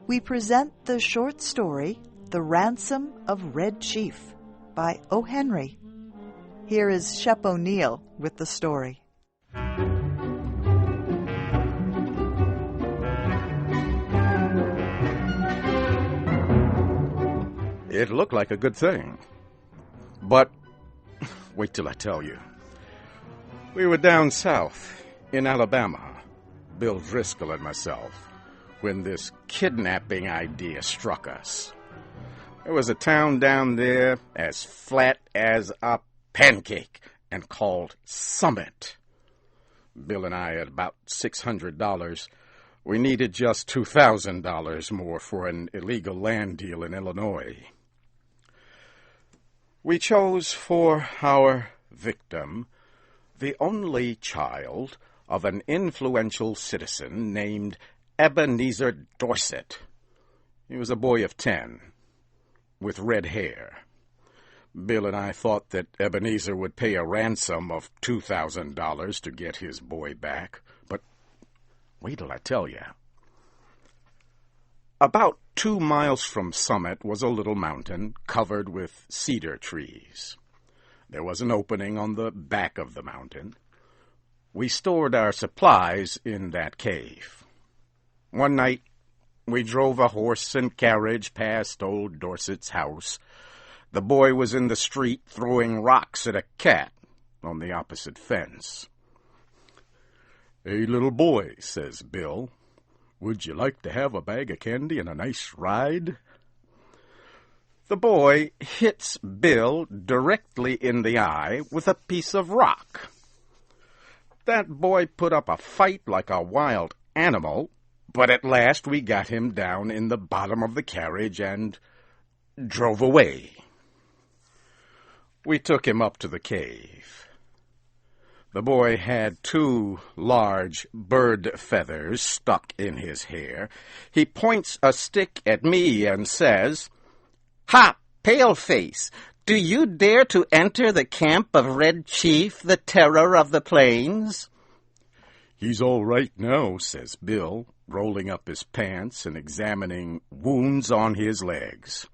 we present the short story, The Ransom of Red Chief, by O. Henry. Here is Shep O'Neill with the story. It looked like a good thing. But wait till I tell you. We were down south in Alabama, Bill Driscoll and myself, when this kidnapping idea struck us. There was a town down there as flat as a pancake and called Summit. Bill and I had about $600. We needed just $2,000 more for an illegal land deal in Illinois. We chose for our victim the only child of an influential citizen named Ebenezer Dorset. He was a boy of 10, with red hair. Bill and I thought that Ebenezer would pay a ransom of $2,000 to get his boy back, but wait till I tell you. About 2 miles from Summit was a little mountain covered with cedar trees. There was an opening on the back of the mountain. We stored our supplies in that cave. One night, we drove a horse and carriage past old Dorset's house. The boy was in the street throwing rocks at a cat on the opposite fence. "Hey, little boy," says Bill, "would you like to have a bag of candy and a nice ride?" The boy hits Bill directly in the eye with a piece of rock. That boy put up a fight like a wild animal, but at last we got him down in the bottom of the carriage and drove away. We took him up to the cave. The boy had 2 large bird feathers stuck in his hair. He points a stick at me and says, "Ha, paleface, do you dare to enter the camp of Red Chief, the terror of the plains?" "He's all right now," says Bill, rolling up his pants and examining wounds on his legs.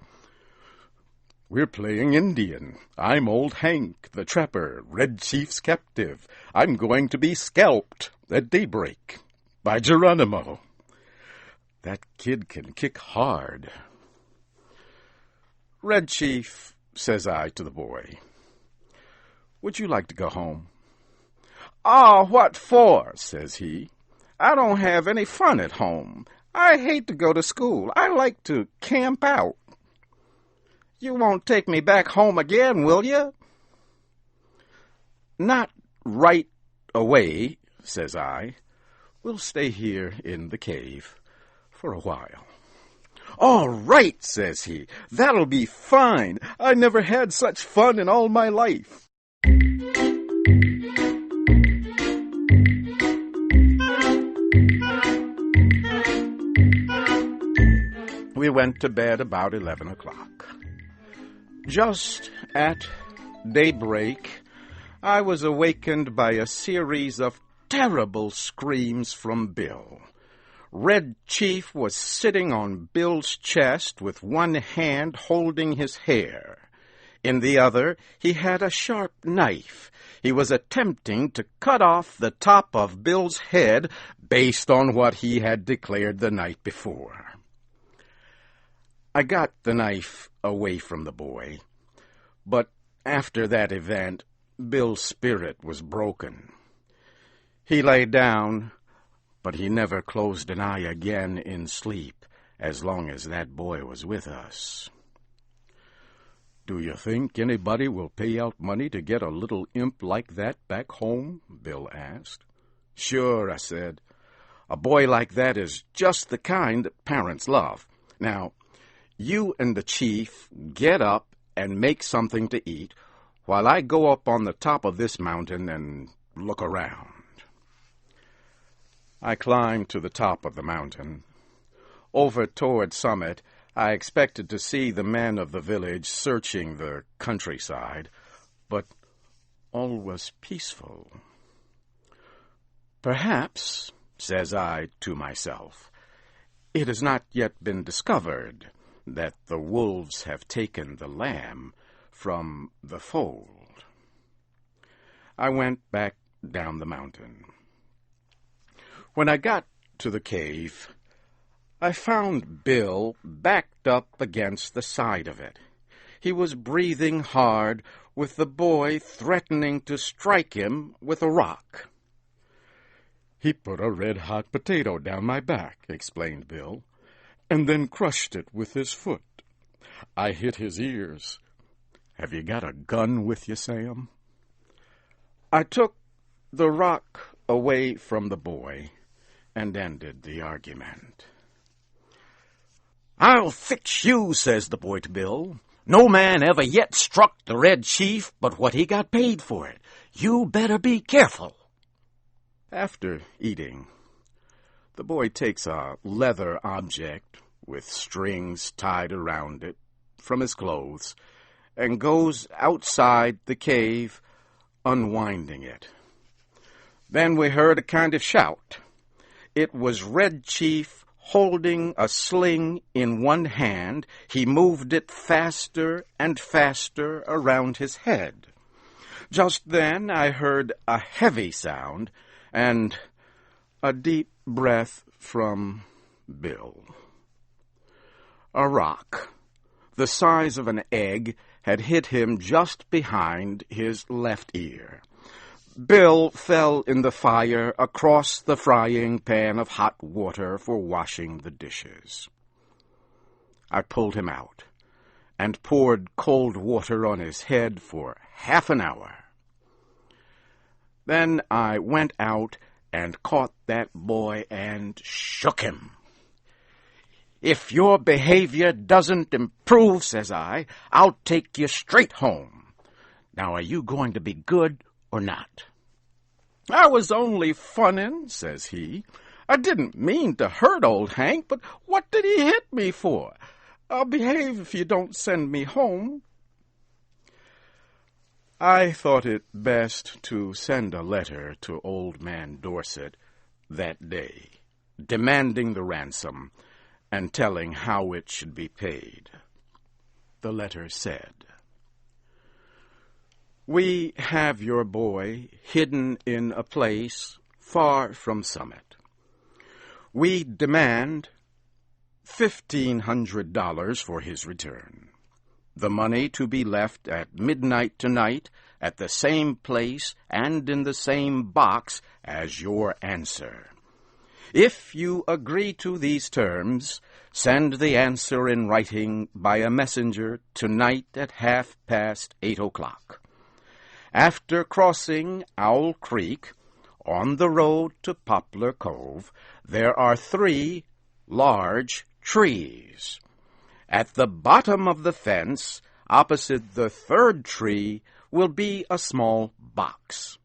"We're playing Indian. I'm old Hank, the trapper, Red Chief's captive. I'm going to be scalped at daybreak by Geronimo. That kid can kick hard." "Red Chief," says I to the boy, "would you like to go home?" "Oh, what for?" says he. "I don't have any fun at home. I hate to go to school. I like to camp out." "You won't take me back home again, will you?" "Not right away," says I. "We'll stay here in the cave for a while." "All right," says he. "That'll be fine. I never had such fun in all my life." We went to bed about 11 o'clock. Just at daybreak, I was awakened by a series of terrible screams from Bill. Red Chief was sitting on Bill's chest with one hand holding his hair. In the other, he had a sharp knife. He was attempting to cut off the top of Bill's head based on what he had declared the night before. I got the knife away from the boy, but after that event, Bill's spirit was broken. He lay down, but he never closed an eye again in sleep as long as that boy was with us. "Do you think anybody will pay out money to get a little imp like that back home?" Bill asked. "Sure," I said. "A boy like that is just the kind that parents love. Now, you and the chief get up and make something to eat while I go up on the top of this mountain and look around." I climbed to the top of the mountain. Over toward Summit, I expected to see the men of the village searching the countryside, but all was peaceful. "Perhaps," says I to myself, It has not yet been discovered that the wolves have taken the lamb from the fold. I went back down the mountain. When I got to the cave, I found Bill backed up against the side of it. He was breathing hard, with the boy threatening to strike him with a rock. "He put a red-hot potato down my back," explained Bill, "and then crushed it with his foot. I hit his ears. Have you got a gun with you, Sam?" I took the rock away from the boy and ended the argument. "I'll fix you," says the boy to Bill. "No man ever yet struck the Red Chief but what he got paid for it. You better be careful." After eating, the boy takes a leather object with strings tied around it from his clothes and goes outside the cave, unwinding it. Then we heard a kind of shout. It was Red Chief holding a sling in one hand. He moved it faster and faster around his head. Just then I heard a heavy sound and a deep breath from Bill. A rock, the size of an egg, had hit him just behind his left ear. Bill fell in the fire across the frying pan of hot water for washing the dishes. I pulled him out and poured cold water on his head for half an hour. Then I went out and caught that boy and shook him. "If your behavior doesn't improve," says I, "I'll take you straight home. Now are you going to be good or not?" "I was only funnin'," says he. "I didn't mean to hurt old Hank, but what did he hit me for? I'll behave if you don't send me home." I thought it best to send a letter to Old Man Dorset that day, demanding the ransom and telling how it should be paid. The letter said, "We have your boy hidden in a place far from Summit. We demand $1,500 for his return. The money to be left at midnight tonight at the same place and in the same box as your answer. If you agree to these terms, send the answer in writing by a messenger tonight at 8:30. After crossing Owl Creek, on the road to Poplar Cove, there are 3 large trees. At the bottom of the fence, opposite the 3rd tree, will be a small box.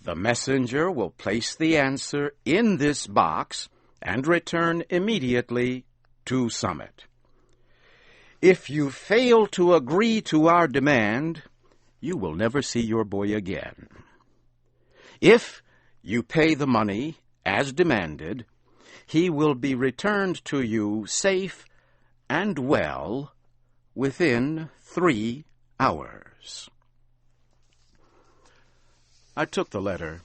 The messenger will place the answer in this box and return immediately to Summit. If you fail to agree to our demand, you will never see your boy again. If you pay the money as demanded, he will be returned to you safe and well within 3 hours." I took the letter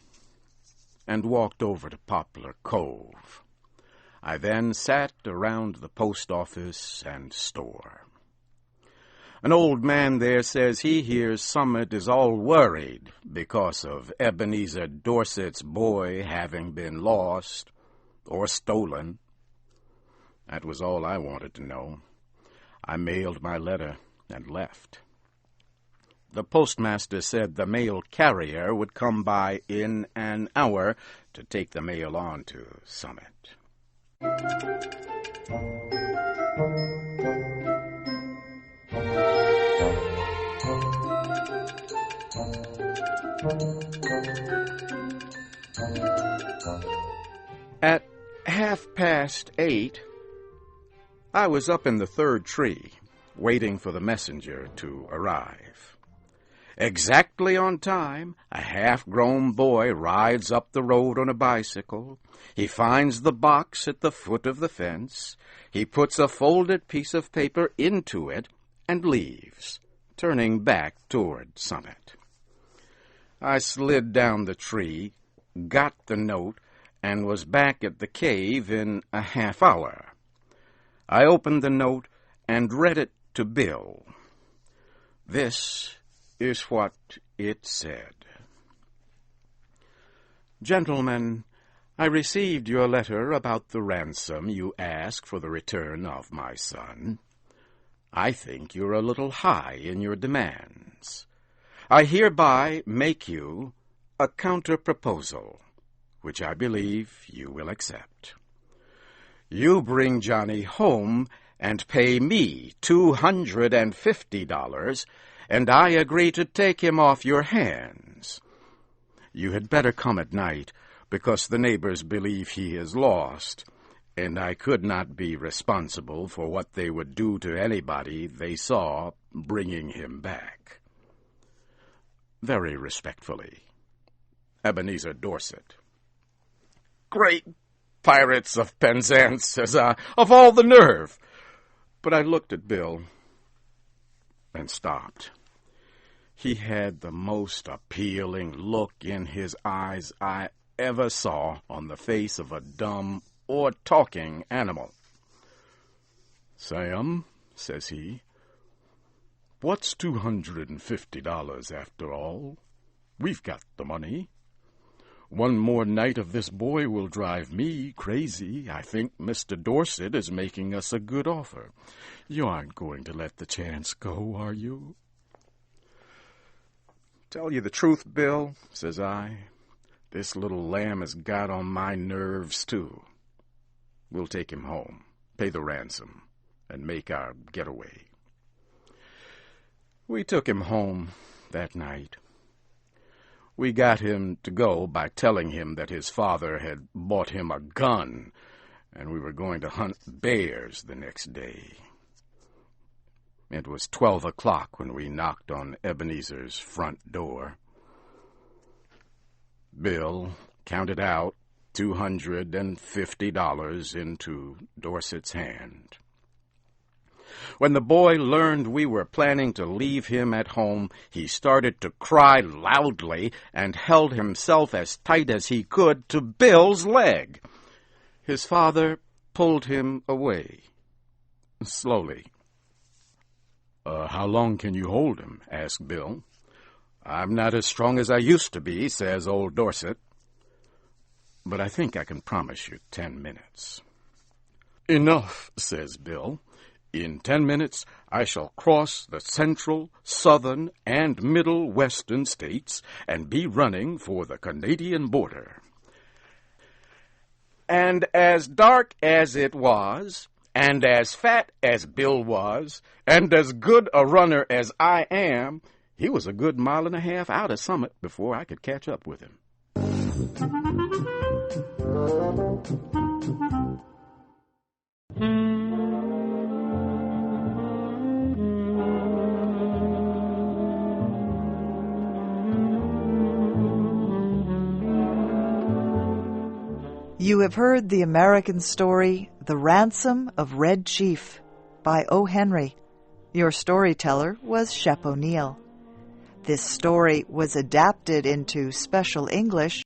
and walked over to Poplar Cove. I then sat around the post office and store. An old man there says he hears Summit is all worried because of Ebenezer Dorset's boy having been lost or stolen. That was all I wanted to know. I mailed my letter and left. The postmaster said the mail carrier would come by in an hour to take the mail on to Summit. At 8:30, I was up in the 3rd tree, waiting for the messenger to arrive. Exactly on time, a half-grown boy rides up the road on a bicycle. He finds the box at the foot of the fence. He puts a folded piece of paper into it and leaves, turning back toward Summit. I slid down the tree, got the note, and was back at the cave in a half hour. I opened the note and read it to Bill. This is what it said. Gentlemen, I received your letter about the ransom you asked for the return of my son. I think you're a little high in your demands. I hereby make you a counter-proposal, which I believe you will accept. You bring Johnny home and pay me $250, and I agree to take him off your hands. You had better come at night, because the neighbors believe he is lost, and I could not be responsible for what they would do to anybody they saw bringing him back. Very respectfully, Ebenezer Dorset. Great Pirates of Penzance, says I, of all the nerve! But I looked at Bill and stopped. He had the most appealing look in his eyes I ever saw on the face of a dumb or talking animal. Sam, says he, what's $250 after all? We've got the money. One more night of this boy will drive me crazy. I think Mr. Dorset is making us a good offer. You aren't going to let the chance go, are you? Tell you the truth, Bill, says I, this little lamb has got on my nerves, too. We'll take him home, pay the ransom, and make our getaway. We took him home that night. We got him to go by telling him that his father had bought him a gun, and we were going to hunt bears the next day. It was 12 o'clock when we knocked on Ebenezer's front door. Bill counted out $250 into Dorset's hand. When the boy learned we were planning to leave him at home, he started to cry loudly and held himself as tight as he could to Bill's leg. His father pulled him away, slowly. How long can you hold him? Asked Bill. I'm not as strong as I used to be, says old Dorset. But I think I can promise you 10 minutes. Enough, says Bill. In 10 minutes, I shall cross the central, southern, and middle western states and be running for the Canadian border. And as dark as it was, and as fat as Bill was, and as good a runner as I am, he was a good mile and a half out of Summit before I could catch up with him. You have heard the American story, The Ransom of Red Chief, by O. Henry. Your storyteller was Shep O'Neill. This story was adapted into special English